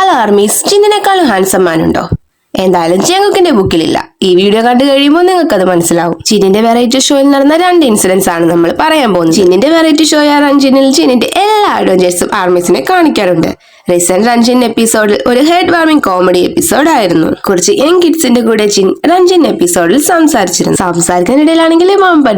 Hello armies, ചിന്നിനേക്കാളും handsome മാൻ ഉണ്ടോ? എന്തായാലും ജങ്കുക്കിന്റെ ബുക്കിലില്ല. ഈ വീഡിയോ കണ്ടു കഴിയുമ്പോൾ നിങ്ങൾക്ക് അത് മനസ്സിലാവും. ചിന്നിന്റെ വെറൈറ്റി ഷോയിൽ നടന്ന 2 ഇൻസിഡൻസ് ആണ് നമ്മൾ പറയാൻ പോകുന്നത്. ചിന്നിന്റെ വെറൈറ്റി ഷോ ആയ റൺജിനിൽ ചിന്നിന്റെ എല്ലാ അഡ്വഞ്ചേഴ്സും ആർമീസിനെ കാണിക്കാറുണ്ട്. റീസെന്റ് റൺജിൻ എപ്പിസോഡിൽ ഒരു ഹെഡ് വാർമിംഗ് കോമഡി എപ്പിസോഡ് ആയിരുന്നു. കുറച്ച് യങ് കിഡ്സിന്റെ കൂടെ ചിൻ റൺജിൻ എപ്പിസോഡിൽ സംസാരിച്ചിരുന്നു. സംസാരിക്കാനിടയിലാണെങ്കിൽ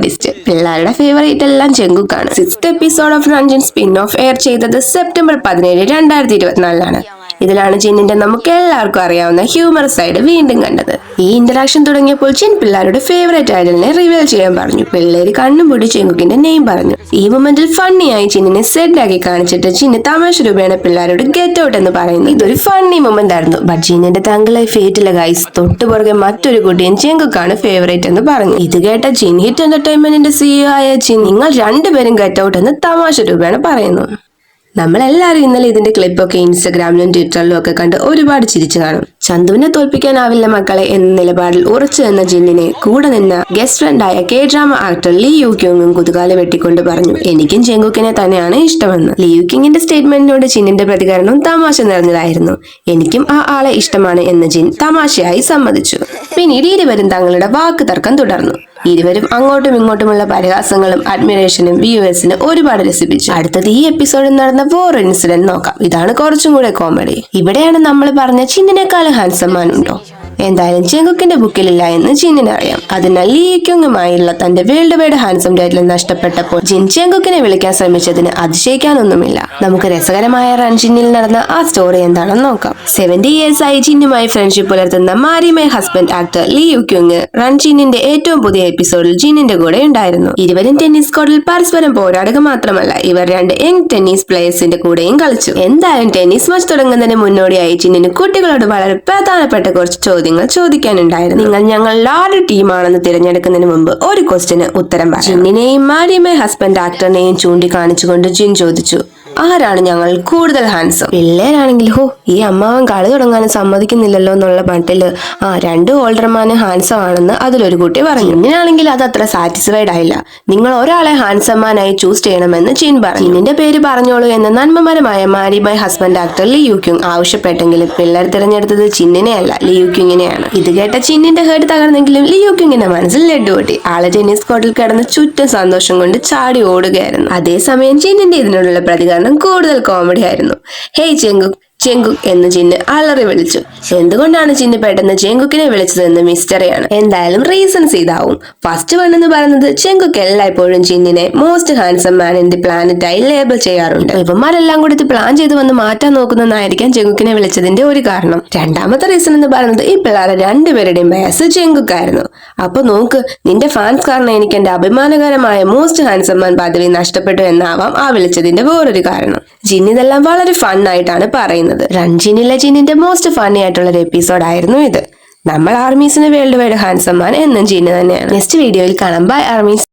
ഡിസ്റ്റ് പിള്ളേരുടെ ഫേവറേറ്റ് എല്ലാം ജങ്കുക്കാണ്. 6th episode of run Jin spin off air ചെയ്തത് സെപ്റ്റംബർ 17, 2024 ഇതിലാണ് ചിന്നിന്റെ നമുക്ക് എല്ലാവർക്കും അറിയാവുന്ന ഹ്യൂമർ സൈഡ് വീണ്ടും കണ്ടത്. ഈ ഇന്ററാക്ഷൻ തുടങ്ങിയപ്പോൾ ചിൻ പിള്ളേരുടെ ഫേവറേറ്റ് ഐഡലിനെ റിവീൽ ചെയ്യാൻ പറഞ്ഞു. പിള്ളേര് കണ്ണും പൊടി ചെങ്കുക്കിന്റെ നെയിം പറഞ്ഞു. ഈ മൊമെന്റിൽ ഫണ്ണിയായി ചിന്നിനെ സെഡ് ആക്കി കാണിച്ചിട്ട് ചിന്ന് തമാശ രൂപേണ പിള്ളേരോട് ഗെറ്റ് ഔട്ട് എന്ന് പറയുന്നു. ഇതൊരു ഫണ്ണി മൊമെന്റ് ആയിരുന്നു. ബട്ട് ചിന്നിന്റെ തങ്കളായി ഫേറ്റിലെ ഗൈസ് തൊട്ടുപുറകെ മറ്റൊരു കുട്ടിയും ചെങ്കുക്കാണ് ഫേവറേറ്റ് എന്ന് പറഞ്ഞു. ഇത് കേട്ട ചിൻ ഹിറ്റ് എന്റർടൈൻമെന്റിന്റെ CEO ആയ ചിൻ നിങ്ങൾ രണ്ടുപേരും ഗെറ്റ് ഔട്ട് എന്ന് തമാശ രൂപേണ പറയുന്നു. നമ്മളെല്ലാവരും ഇന്നലെ ഇതിന്റെ ക്ലിപ്പൊക്കെ ഇൻസ്റ്റഗ്രാമിലും ട്വിറ്ററിലും ഒക്കെ കണ്ട് ഒരുപാട് ചിരിച്ചു കാണും. ചന്തുവിനെ തോൽപ്പിക്കാനാവില്ല മക്കളെ എന്ന നിലപാടിൽ ഉറച്ചു നിന്ന ജിന്നിനെ കൂടെ നിന്ന ഗസ്റ്റ് ഫ്രണ്ടായ K-ഡ്രാമ ആക്ടർ ലീ യു ക്യുങ്ങും കുതുകാല വെട്ടിക്കൊണ്ട് പറഞ്ഞു എനിക്കും ജങ്കുക്കിനെ തന്നെയാണ് ഇഷ്ടമെന്ന്. ലീ യു ക്യുങ്ങിന്റെ സ്റ്റേറ്റ്മെന്റിനോട് ജിന്നിന്റെ പ്രതികരണം തമാശ നിറഞ്ഞതായിരുന്നു. എനിക്കും ആ ആളെ ഇഷ്ടമാണ് എന്ന് ജിൻ തമാശയായി സമ്മതിച്ചു. പിന്നീട് ഇരുവരും തങ്ങളുടെ വാക്ക് തർക്കം തുടർന്നു. ഇരുവരും അങ്ങോട്ടും ഇങ്ങോട്ടുമുള്ള പരിഹാസങ്ങളും അഡ്മിറേഷനും വ്യൂവേഴ്സിന് ഒരുപാട് രസിപ്പിച്ചു. അടുത്തത് ഈ എപ്പിസോഡിൽ നടന്ന വേറെ ഇൻസിഡന്റ് നോക്കാം. ഇതാണ് കുറച്ചും കൂടെ കോമഡി. ഇവിടെയാണ് നമ്മൾ പറഞ്ഞ ചിന്നിനേക്കാളും ഹാൻസം മാൻ ഉണ്ടോ? എന്തായാലും ജങ്കുക്കിന്റെ ബുക്കിലില്ല എന്ന് ജിന്നിന് അറിയാം. അതിനാൽ ലീ ക്യുങ്ങുമായുള്ള തന്റെ വേൾഡ് വൈഡ് ഹാൻസം ടൈറ്റിൽ നഷ്ടപ്പെട്ടപ്പോൾ ജിൻ ജങ്കുക്കിനെ വിളിക്കാൻ ശ്രമിച്ചതിന് അതിശയിക്കാനൊന്നുമില്ല. നമുക്ക് രസകരമായ റൺജിനിൽ നടന്ന ആ സ്റ്റോറി എന്താണെന്ന് നോക്കാം. 70 years ആയി ജിന്നുമായി ഫ്രണ്ട്ഷിപ്പ് പുലർത്തുന്ന മാരി മൈ ഹസ്ബൻഡ് ആക്ടർ ലീ ക്യുങ് റൺജിനിന്റെ ഏറ്റവും പുതിയ എപ്പിസോഡിൽ ജിന്നിന്റെ കൂടെ ഉണ്ടായിരുന്നു. ഇരുവരും ടെന്നീസ് കോർട്ടിൽ പരസ്പരം പോരാടുക മാത്രമല്ല ഇവർ 2 യങ് ടെന്നീസ് പ്ലേയേഴ്സിന്റെ കൂടെയും കളിച്ചു. എന്തായാലും ടെന്നീസ് മാച്ച് തുടങ്ങുന്നതിന് മുന്നോടിയായി ജിന്നിന് കുട്ടികളോട് വളരെ പ്രധാനപ്പെട്ട കുറച്ച് ചോദ്യങ്ങൾ ചോദിക്കാനുണ്ടായിരുന്നു. നിങ്ങൾ ഞങ്ങൾ ആരുടെ ടീമാണെന്ന് തിരഞ്ഞെടുക്കുന്നതിന് മുമ്പ് ഒരു ക്വസ്റ്റ്യന് ഉത്തരം പറ. ജിന്നിനെയും മാരി മൈ ഹസ്ബൻഡ് ആക്ടറിനെയും ചൂണ്ടിക്കാണിച്ചുകൊണ്ട് ജിൻ ചോദിച്ചു ആരാണ് ഞങ്ങൾ കൂടുതൽ ഹാൻസം? പിള്ളേരാണെങ്കിൽ ഈ അമ്മാവൻ കളി തുടങ്ങാനും സമ്മതിക്കുന്നില്ലല്ലോ എന്നുള്ള മട്ടില് 2 ഓൾഡർമാന് ഹാൻസം ആണെന്ന് അതിലൊരു കുട്ടി പറഞ്ഞു. ജിന്നിനാണെങ്കിൽ അത് അത്ര സാറ്റിസ്ഫൈഡ് ആയില്ല. നിങ്ങൾ ഒരാളെ ഹാൻസം മാനായി ചൂസ് ചെയ്യണമെന്ന് ജിൻ പറഞ്ഞു. ജിന്നിന്റെ പേര് പറഞ്ഞോളൂ എന്ന് നന്മമരമായ marry my husband actor Lee Yi Kyung ആവശ്യപ്പെട്ടെങ്കിലും പിള്ളേർ തിരഞ്ഞെടുത്തത് ചിന്നിനെ അല്ല ലീ യു ക്യുങ്ങിനെയാണ്. ഇത് കേട്ട ചിന്നിന്റെ ഹേർട്ട് തകർന്നെങ്കിലും ലീ യു ക്യുങ്ങിന്റെ മനസ്സിൽ ലഡ്ഡു പൊട്ടി. ആളെ ടെന്നീസ് കോർട്ടിൽ കിടന്ന് ചുറ്റും സന്തോഷം കൊണ്ട് ചാടി ഓടുകയായിരുന്നു. അതേസമയം ചിന്നിന്റെ ഇതിനുള്ള പ്രതികരണം കൂടുതൽ കോമഡി ആയിരുന്നു. ഹേയ് ചെങ്കുക് ചെങ്കുക് എന്ന് ചിന്ന് അലറി വിളിച്ചു. എന്തുകൊണ്ടാണ് ചിന്ന് പെട്ടെന്ന് ചെങ്കുക്കിനെ വിളിച്ചതെന്ന് മിസ്റ്ററിയാണ്. എന്തായാലും റീസൺസ് ഇതാവും. ഫസ്റ്റ് വൺ എന്ന് പറയുന്നത് ചെങ്കുക്ക് എല്ലായ്പ്പോഴും ചിന്നിനെ most handsome man in the planet ആയി ലേബിൾ ചെയ്യാറുണ്ട്. ഇവന്മാരെല്ലാം കൂടി ഇത് പ്ലാൻ ചെയ്ത് വന്ന് മാറ്റാൻ നോക്കുന്നതായിരിക്കാം ചെങ്കുക്കിനെ വിളിച്ചതിന്റെ ഒരു കാരണം. രണ്ടാമത്തെ റീസൺ എന്ന് പറയുന്നത് ഈ പിള്ളേരെ രണ്ടുപേരുടെയും ബയസ് ചെങ്കുക്കായിരുന്നു. അപ്പൊ നോക്ക്, നിന്റെ ഫാൻസ് കാരണം എനിക്ക് എന്റെ അഭിമാനകരമായ മോസ്റ്റ് ഹാൻസം മാൻ പദവി നഷ്ടപ്പെട്ടു എന്നാവാം ആ വിളിച്ചതിന്റെ വേറൊരു കാരണം. ജിൻ ഇതെല്ലാം വളരെ ഫൺ ആയിട്ടാണ് പറയുന്നത്. റൺജിനിലെ ജിന്നിന്റെ മോസ്റ്റ് ഫണ്ണി ആയിട്ടുള്ള ഒരു എപ്പിസോഡ് ആയിരുന്നു ഇത്. നമ്മൾ ആർമീസിന് വേൾഡ് വൈഡ് ഹാൻസം മാൻ എന്നും ജിന്ന് തന്നെയാണ്. നെക്സ്റ്റ് വീഡിയോയിൽ കാണാം. Bye armies.